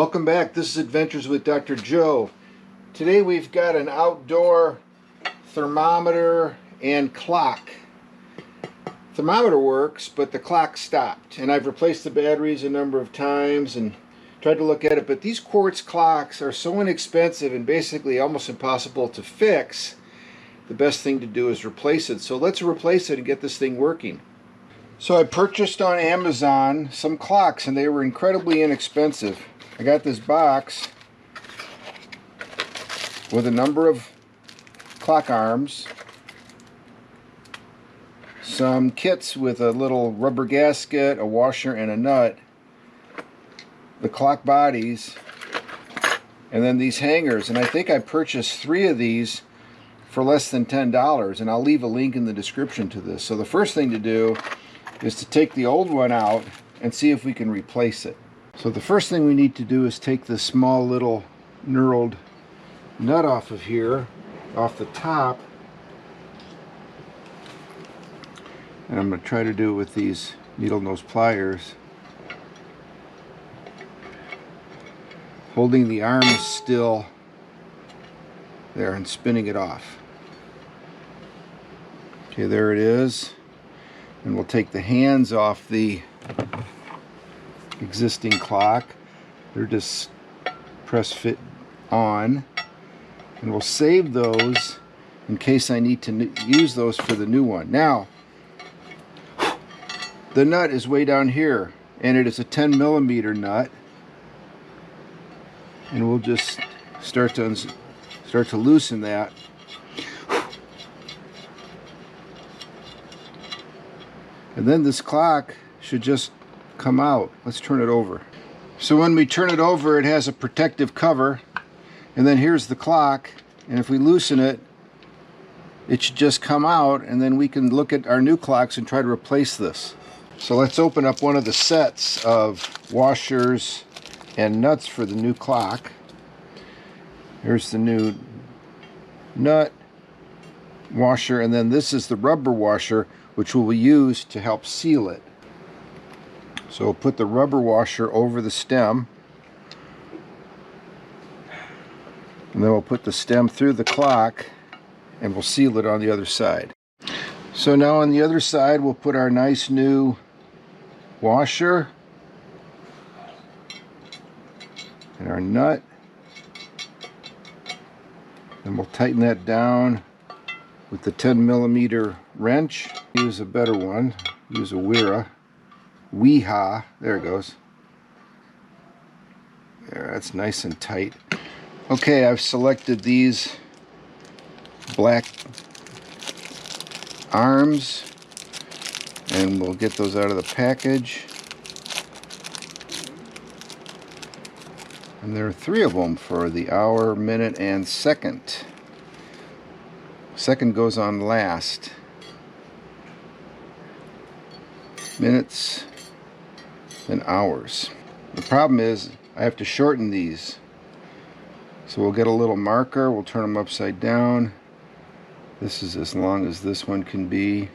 Welcome back. This is Adventures with Dr. Joe. Today we've got an outdoor thermometer and clock. Thermometer works, but the clock stopped, and I've replaced the batteries a number of times and tried to look at it, but these quartz clocks are so inexpensive and basically almost impossible to fix. The best thing to do is replace it. So let's replace it and get this thing working. So I purchased on Amazon some clocks, and they were incredibly inexpensive. I got this box with a number of clock arms, some kits with a little rubber gasket, a washer, and a nut, the clock bodies, and then these hangers. And I think I purchased 3 of these for less than $10, and I'll leave a link in the description to this. So the first thing to do is to take the old one out and see if we can replace it. So the first thing we need to do is take this small little knurled nut off of here, off the top. And I'm going to try to do it with these needle nose pliers, holding the arms still there and spinning it off. Okay, there it is. And we'll take the hands off the existing clock. They're just press fit on, and we'll save those in case I need to use those for the new one. Now, the nut is way down here, and it is a 10mm nut, and we'll just start to loosen that. And then this clock should just come out. Let's turn it over. So when we turn it over, it has a protective cover, and then here's the clock, and if we loosen it, it should just come out, and then we can look at our new clocks and try to replace this. So let's open up one of the sets of washers and nuts for the new clock. Here's the new nut, washer, and then this is the rubber washer, which we'll use to help seal it. So we'll put the rubber washer over the stem, and then we'll put the stem through the clock, and we'll seal it on the other side. So now on the other side, we'll put our nice new washer and our nut, and we'll tighten that down with the 10mm wrench. Use a better one, use a Weeha, there it goes. There, that's nice and tight. Okay, I've selected these black arms, and we'll get those out of the package. And there are 3 of them for the hour, minute, and second. Second goes on last. Minutes and hours. The problem is I have to shorten these. So we'll get a little marker, we'll turn them upside down. This is as long as this one can be.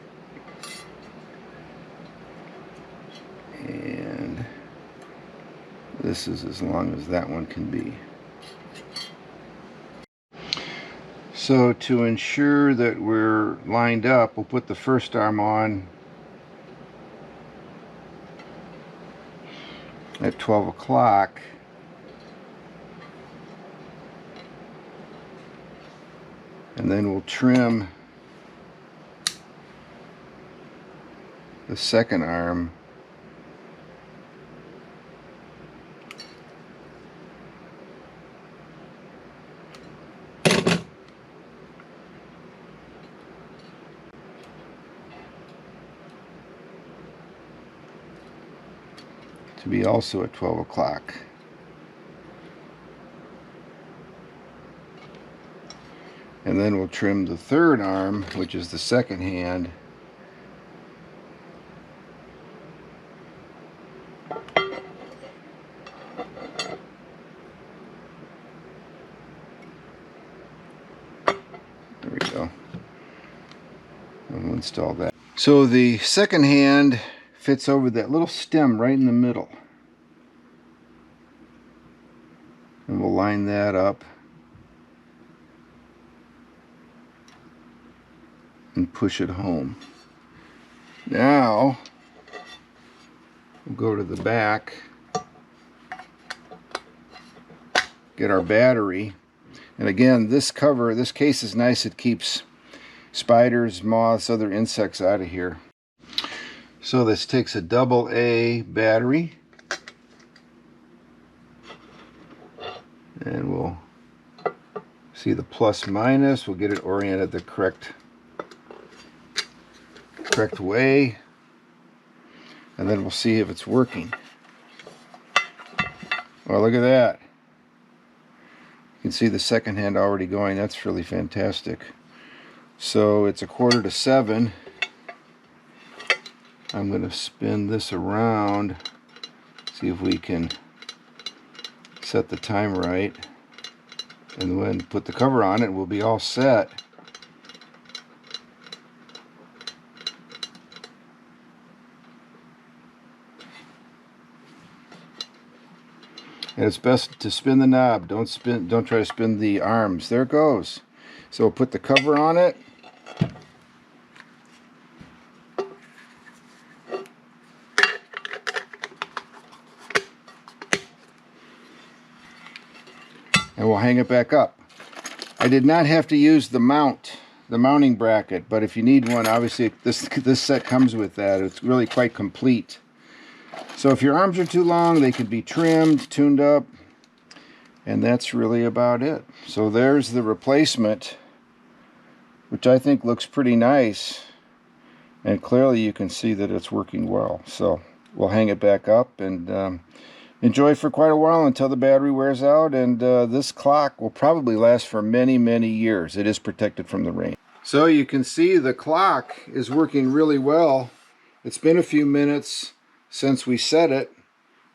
And this is as long as that one can be. So to ensure that we're lined up, we'll put the first arm on at 12 o'clock. And then we'll trim the second arm to be also at 12 o'clock. And then we'll trim the third arm, which is the second hand, there we go. And we'll install that. So the second hand fits over that little stem right in the middle. And we'll line that up and push it home. Now we'll go to the back, get our battery. And again, this cover, this case is nice. It keeps spiders, moths, other insects out of here. So this takes a AA battery, and we'll see the plus minus. We'll get it oriented the correct way, and then we'll see if it's working. Well, look at that. You can see the second hand already going. That's really fantastic. So it's 6:45. I'm going to spin this around, see if we can set the time right, and then put the cover on it. We'll be all set. And it's best to spin the knob. Don't try to spin the arms. There it goes. So we'll put the cover on it. And we'll hang it back up. I did not have to use the mounting bracket, but if you need one, obviously this set comes with that. It's really quite complete. So if your arms are too long, they can be trimmed, tuned up, and that's really about it. So there's the replacement, which I think looks pretty nice, and clearly you can see that it's working well. So we'll hang it back up and enjoy for quite a while until the battery wears out, and this clock will probably last for many, many years. It is protected from the rain. So you can see the clock is working really well. It's been a few minutes since we set it,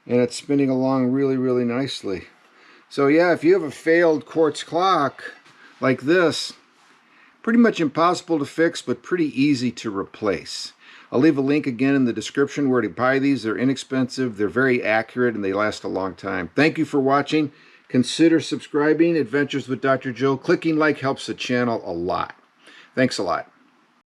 and it's spinning along really, really nicely. So yeah, if you have a failed quartz clock like this, pretty much impossible to fix, but pretty easy to replace. I'll leave a link again in the description where to buy these. They're inexpensive, they're very accurate, and they last a long time. Thank you for watching. Consider subscribing. Adventures with Dr. Joe. Clicking like helps the channel a lot. Thanks a lot.